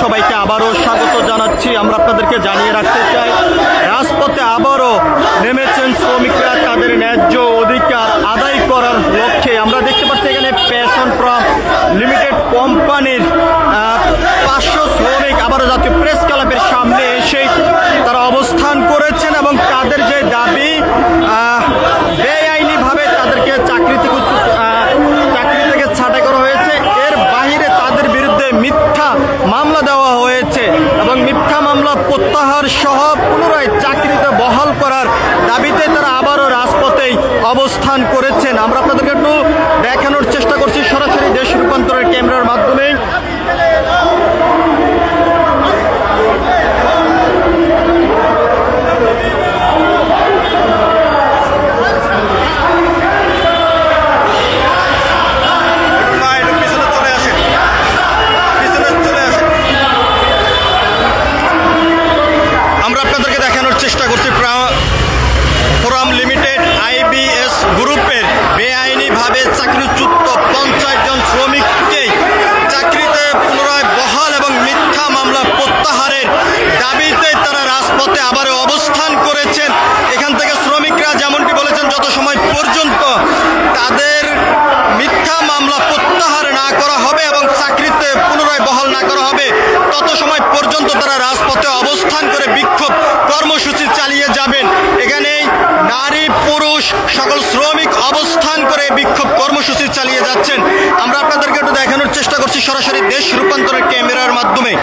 সবাইকে আবারও স্বাগত জানাচ্ছি। আমরা আপনাদেরকে জানিয়ে রাখতে চাই, রাজপথে আবারও নেমেছেন শ্রমিকরা তাদের ন্যায্য অধিকার আদায় করার লক্ষ্যে। আমরা দেখতে পাচ্ছি এখানে প্যাশন ফ্রম লিমিটেড কোম্পানির 500 শ্রমিক আবারও জাতীয় প্রেস ক্লাবের সামনে এসে তারা অবস্থান করেছেন এবং তাদের যে দাবি বেআইনিভাবে তাদেরকে চাকরি থেকে ছাঁটাই করা হয়েছে, এর বাহিরে তাদের বিরুদ্ধে মিথ্যা মামলা দেওয়া হয়েছে এবং মিথ্যা মামলা প্রত্যাহার সহ পুনরায় চাকরিতে বহাল করার দাবিতে তারা আবারও রাজপথেই অবস্থান করেছেন। আমরা আপনাদেরকে একটু দেখানোর চেষ্টা করছি সরাসরি দেশ রূপান্তরের ক্যামেরার মাধ্যমে। চেষ্টা করছি ফোরাম লিমিটেড আইবিএস গ্রুপের বেআইনিভাবে চাকরিচ্যুত 50 জন শ্রমিককে চাকরিতে পুনরায় বহাল এবং মিথ্যা মামলা প্রত্যাহারের দাবিতে তারা রাজপথে আবারও অবস্থান করেছেন। এখান থেকে শ্রমিকরা যেমনটি বলেছেন, যত সময় পর্যন্ত তাদের মিথ্যা মামলা প্রত্যাহার না করা হবে এবং চাকরিতে পুনরায় বহাল না করা হবে, তত সময় পর্যন্ত তারা রাজপথে অবস্থান করে বিক্ষোভ কর্মসূচি চালিয়ে যাবেন। এখানে নারী পুরুষ সকল শ্রমিক অবস্থান করে বিক্ষোভ কর্মসূচি চালিয়ে যাচ্ছেন। আমরা আপনাদেরকে একটু দেখানোর চেষ্টা করছি সরাসরি দেশ রূপান্তরের ক্যামেরার মাধ্যমে।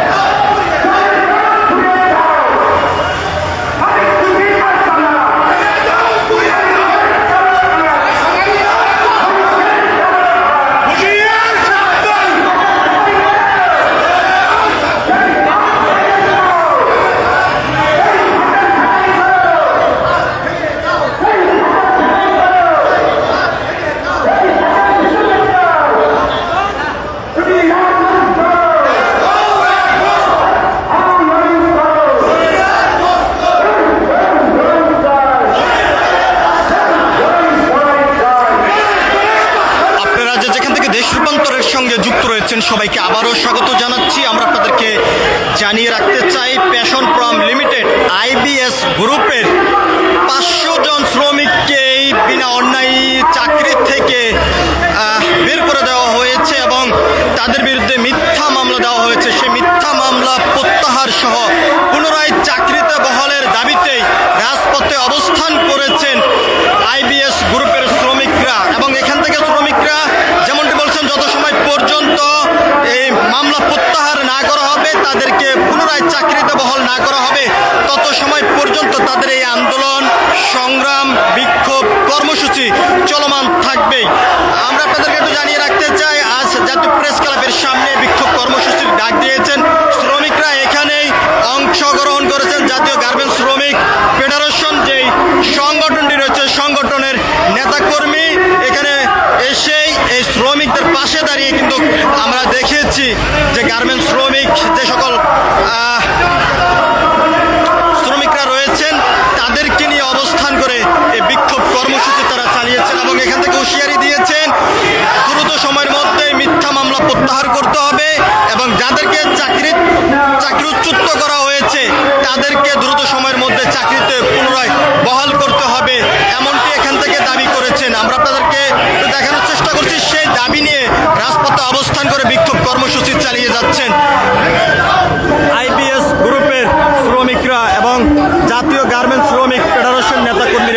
সঙ্গে যুক্ত রয়েছেন সবাইকে আবারও স্বাগত জানাচ্ছি। আমরা আপনাদেরকে জানিয়ে রাখতে চাই, প্যাশন ফ্রম লিমিটেড আইবিএস গ্রুপের 500 জন শ্রমিককে বিনা অন্যায় চাকরি থেকে বের করে দেওয়া হয়েছে এবং তাদের বিরুদ্ধে মিথ্যা মামলা দেওয়া হয়েছে। সেই মিথ্যা মামলা প্রত্যাহার সহ পুনরায় চাকরিতে বহালের দাবিতেই রাজপথে অবস্থান করেছেন আইবিএস গ্রুপের শ্রমিকরা এবং এখান থেকে শ্রমিকরা যেমনটি বলছেন, যত সময় পর্যন্ত এই মামলা প্রত্যাহার না করা হবে, তাদেরকে পুনরায় চাকরিতে বহাল না করা হবে, তত সময় পর্যন্ত তাদের এই আন্দোলন সংগ্রাম বিক্ষোভ কর্মসূচি চলমান থাকবেই। আমরা আপনাদেরকে একটু জানিয়ে রাখতে চাই, আজ জাতীয় প্রেস ক্লাবের সামনে বিক্ষোভ কর্মসূচির ডাক দিয়েছেন শ্রমিকরা। এখানেই অংশগ্রহণ করেছেন জাতীয় গার্মেন্টস শ্রমিক ফেডারেশন, যেই সংগঠনটি রয়েছে, সংগঠনের নেতাকর্মী এখানে এসেই এই শ্রমিকদের পাশে দাঁড়িয়ে কিন্তু আমরা দেখেছি যে গার্মেন্টস শ্রমিক যে সকল শ্রমিকরা রয়েছেন তাদেরকে নিয়ে অবস্থান করে এই বিক্ষোভ কর্মসূচি তারা চালিয়েছেন এবং এখান থেকে হুঁশিয়ারি দিয়েছেন দ্রুত সময়ের মধ্যে মিথ্যা মামলা প্রত্যাহার করতে হবে এবং যাদেরকে চাকরিচ্যুত করা হয়েছে তাদেরকে দ্রুত সময়ের মধ্যে চাকরিতে পুনরায় বহাল করতে হবে, এমনটি এখান থেকে দাবি করেছেন। আমরা আপনাদেরকে দেখানোর চেষ্টা করছি সেই দাবি নিয়ে রাজপথে অবস্থান করে বিক্ষোভ কর্মসূচি চালিয়ে যাচ্ছেন আইবিএস গ্রুপের শ্রমিকরা এবং জাতীয় গার্মেন্টস শ্রমিক ফেডারেশন নেতাকর্মী